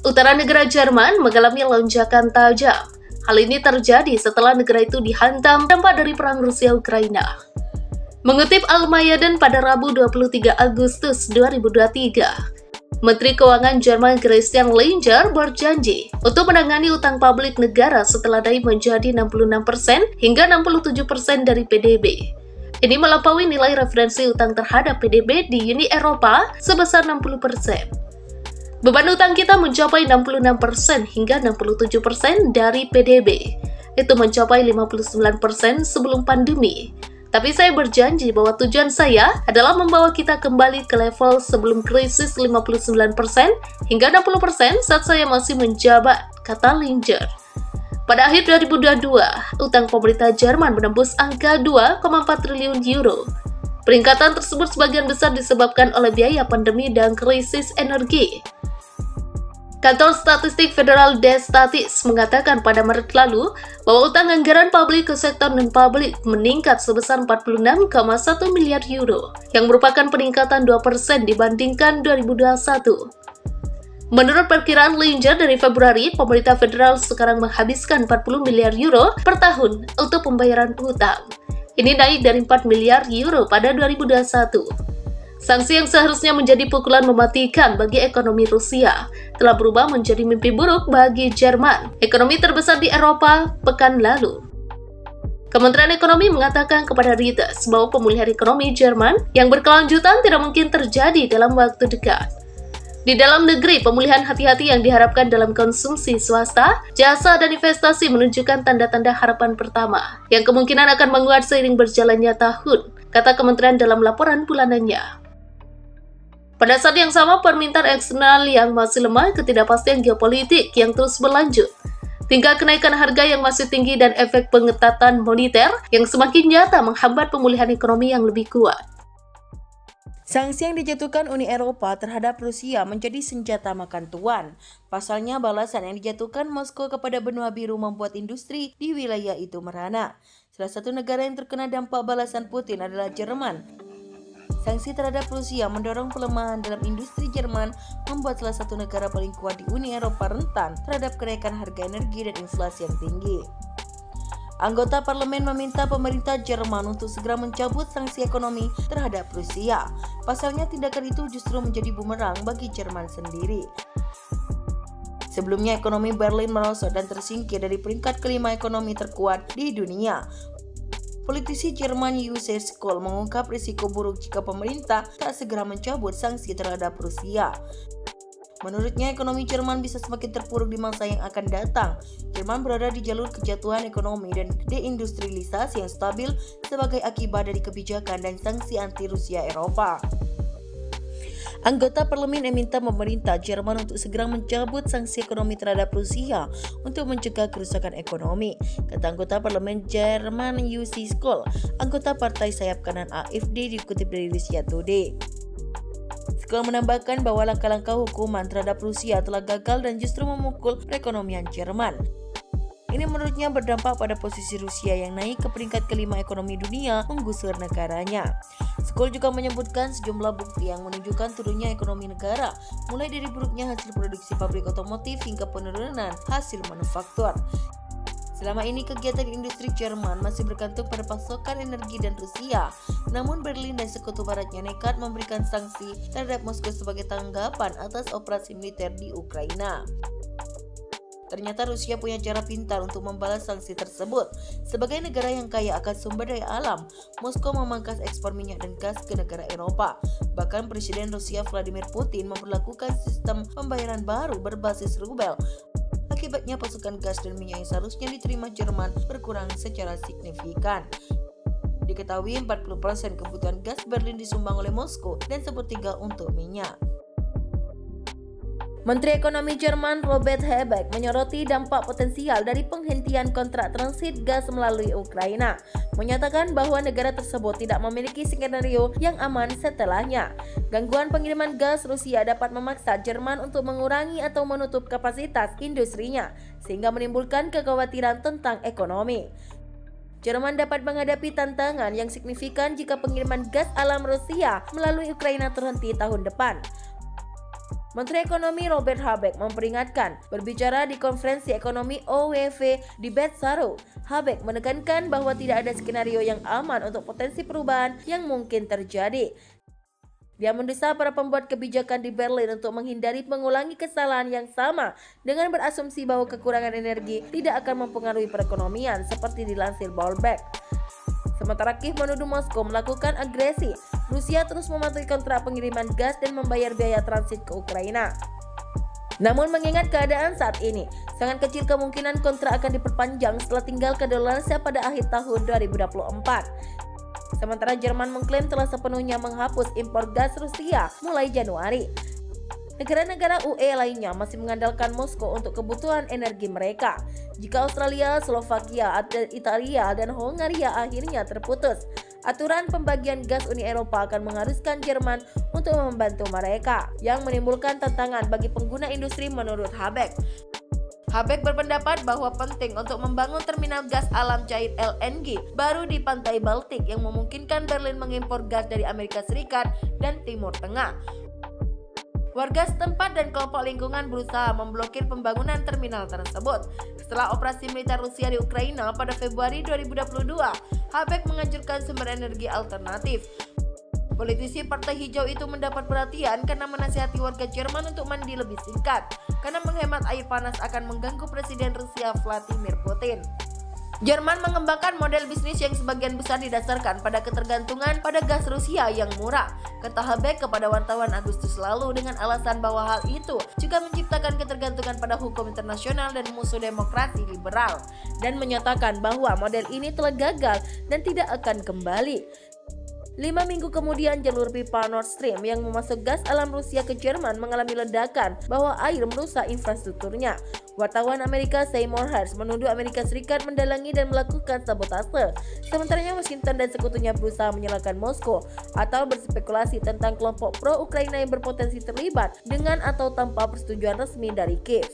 Utara negara Jerman mengalami lonjakan tajam. Hal ini terjadi setelah negara itu dihantam dampak dari perang Rusia-Ukraina. Mengutip Al-Mayadin pada Rabu 23 Agustus 2023, Menteri Keuangan Jerman Christian Lindner berjanji untuk menangani utang publik negara setelah naik menjadi 66% hingga 67% dari PDB. Ini melampaui nilai referensi utang terhadap PDB di Uni Eropa sebesar 60%. Beban utang kita mencapai 66% hingga 67% dari PDB. Itu mencapai 59% sebelum pandemi. Tapi saya berjanji bahwa tujuan saya adalah membawa kita kembali ke level sebelum krisis 59% hingga 60% saat saya masih menjabat, kata Lindner. Pada akhir 2022, utang pemerintah Jerman menembus angka 2,4 triliun euro. Peningkatan tersebut sebagian besar disebabkan oleh biaya pandemi dan krisis energi. Kantor Statistik Federal Destatis mengatakan pada Maret lalu bahwa utang anggaran publik ke sektor non-publik meningkat sebesar 46,1 miliar euro, yang merupakan peningkatan 2% dibandingkan 2021. Menurut perkiraan Lindner dari Februari, pemerintah federal sekarang menghabiskan 40 miliar euro per tahun untuk pembayaran utang. Ini naik dari 4 miliar euro pada 2021. Sanksi yang seharusnya menjadi pukulan mematikan bagi ekonomi Rusia telah berubah menjadi mimpi buruk bagi Jerman, ekonomi terbesar di Eropa, pekan lalu. Kementerian Ekonomi mengatakan kepada Reuters bahwa pemulihan ekonomi Jerman yang berkelanjutan tidak mungkin terjadi dalam waktu dekat. Di dalam negeri, pemulihan hati-hati yang diharapkan dalam konsumsi swasta, jasa, dan investasi menunjukkan tanda-tanda harapan pertama, yang kemungkinan akan menguat seiring berjalannya tahun, kata kementerian dalam laporan bulanannya. Pada saat yang sama, permintaan eksternal yang masih lemah, ketidakpastian geopolitik yang terus berlanjut, tingkat kenaikan harga yang masih tinggi, dan efek pengetatan moneter yang semakin nyata menghambat pemulihan ekonomi yang lebih kuat. Sanksi yang dijatuhkan Uni Eropa terhadap Rusia menjadi senjata makan tuan. Pasalnya, balasan yang dijatuhkan Moskow kepada benua biru membuat industri di wilayah itu merana. Salah satu negara yang terkena dampak balasan Putin adalah Jerman. Sanksi terhadap Rusia mendorong pelemahan dalam industri Jerman, membuat salah satu negara paling kuat di Uni Eropa rentan terhadap kenaikan harga energi dan inflasi yang tinggi. Anggota parlemen meminta pemerintah Jerman untuk segera mencabut sanksi ekonomi terhadap Rusia. Pasalnya, tindakan itu justru menjadi bumerang bagi Jerman sendiri. Sebelumnya, ekonomi Berlin merosot dan tersingkir dari peringkat kelima ekonomi terkuat di dunia. Politisi Jerman Josef Kohl mengungkap risiko buruk jika pemerintah tak segera mencabut sanksi terhadap Rusia. Menurutnya, ekonomi Jerman bisa semakin terpuruk di masa yang akan datang. Jerman berada di jalur kejatuhan ekonomi dan deindustrialisasi yang stabil sebagai akibat dari kebijakan dan sanksi anti-Rusia Eropa. Anggota parlemen meminta pemerintah Jerman untuk segera mencabut sanksi ekonomi terhadap Rusia untuk mencegah kerusakan ekonomi, kata anggota parlemen Jerman Josef Kohl, anggota partai sayap kanan AfD, dikutip dari Russia Today. Kohl menambahkan bahwa langkah-langkah hukuman terhadap Rusia telah gagal dan justru memukul perekonomian Jerman. Ini menurutnya berdampak pada posisi Rusia yang naik ke peringkat kelima ekonomi dunia menggusur negaranya. Kohl juga menyebutkan sejumlah bukti yang menunjukkan turunnya ekonomi negara, mulai dari buruknya hasil produksi pabrik otomotif hingga penurunan hasil manufaktur. Selama ini kegiatan industri Jerman masih bergantung pada pasokan energi dan Rusia, namun Berlin dan sekutu baratnya nekat memberikan sanksi terhadap Moskow sebagai tanggapan atas operasi militer di Ukraina. Ternyata Rusia punya cara pintar untuk membalas sanksi tersebut. Sebagai negara yang kaya akan sumber daya alam, Moskow memangkas ekspor minyak dan gas ke negara Eropa. Bahkan Presiden Rusia Vladimir Putin memperlakukan sistem pembayaran baru berbasis rubel. Akibatnya pasokan gas dan minyak yang seharusnya diterima Jerman berkurang secara signifikan. Diketahui 40% kebutuhan gas Berlin disumbang oleh Moskow dan sepertiga untuk minyak. Menteri Ekonomi Jerman Robert Habeck menyoroti dampak potensial dari penghentian kontrak transit gas melalui Ukraina, menyatakan bahwa negara tersebut tidak memiliki skenario yang aman setelahnya. Gangguan pengiriman gas Rusia dapat memaksa Jerman untuk mengurangi atau menutup kapasitas industrinya, sehingga menimbulkan kekhawatiran tentang ekonomi. Jerman dapat menghadapi tantangan yang signifikan jika pengiriman gas alam Rusia melalui Ukraina terhenti tahun depan. Menteri Ekonomi Robert Habeck memperingatkan berbicara di konferensi ekonomi OWV di Bessaro. Habeck menekankan bahwa tidak ada skenario yang aman untuk potensi perubahan yang mungkin terjadi. Dia mendesak para pembuat kebijakan di Berlin untuk menghindari mengulangi kesalahan yang sama dengan berasumsi bahwa kekurangan energi tidak akan mempengaruhi perekonomian seperti dilansir Bloomberg. Sementara Kiev menuduh Moskow melakukan agresi, Rusia terus mematuhi kontrak pengiriman gas dan membayar biaya transit ke Ukraina. Namun mengingat keadaan saat ini, sangat kecil kemungkinan kontrak akan diperpanjang setelah tinggal kedaluarsa pada akhir tahun 2024. Sementara Jerman mengklaim telah sepenuhnya menghapus impor gas Rusia mulai Januari. Negara-negara UE lainnya masih mengandalkan Moskow untuk kebutuhan energi mereka. Jika Australia, Slovakia, Italia, dan Hongaria akhirnya terputus, aturan pembagian gas Uni Eropa akan mengharuskan Jerman untuk membantu mereka, yang menimbulkan tantangan bagi pengguna industri menurut Habeck. Habeck berpendapat bahwa penting untuk membangun terminal gas alam cair LNG baru di pantai Baltik yang memungkinkan Berlin mengimpor gas dari Amerika Serikat dan Timur Tengah. Warga setempat dan kelompok lingkungan berusaha memblokir pembangunan terminal tersebut. Setelah operasi militer Rusia di Ukraina pada Februari 2022, Habeck menganjurkan sumber energi alternatif. Politisi Partai Hijau itu mendapat perhatian karena menasihati warga Jerman untuk mandi lebih singkat, karena menghemat air panas akan mengganggu Presiden Rusia Vladimir Putin. Jerman mengembangkan model bisnis yang sebagian besar didasarkan pada ketergantungan pada gas Rusia yang murah, kata Habeck kepada wartawan Agustus lalu dengan alasan bahwa hal itu juga menciptakan ketergantungan pada hukum internasional dan musuh demokrasi liberal, dan menyatakan bahwa model ini telah gagal dan tidak akan kembali. 5 minggu kemudian jalur pipa Nord Stream yang memasuk gas alam Rusia ke Jerman mengalami ledakan bahwa air merusak infrastrukturnya. Wartawan Amerika Seymour Hersh menuduh Amerika Serikat mendalangi dan melakukan sabotase. Sementara Washington dan sekutunya berusaha menyalahkan Moskow atau berspekulasi tentang kelompok pro-Ukraina yang berpotensi terlibat dengan atau tanpa persetujuan resmi dari Kiev.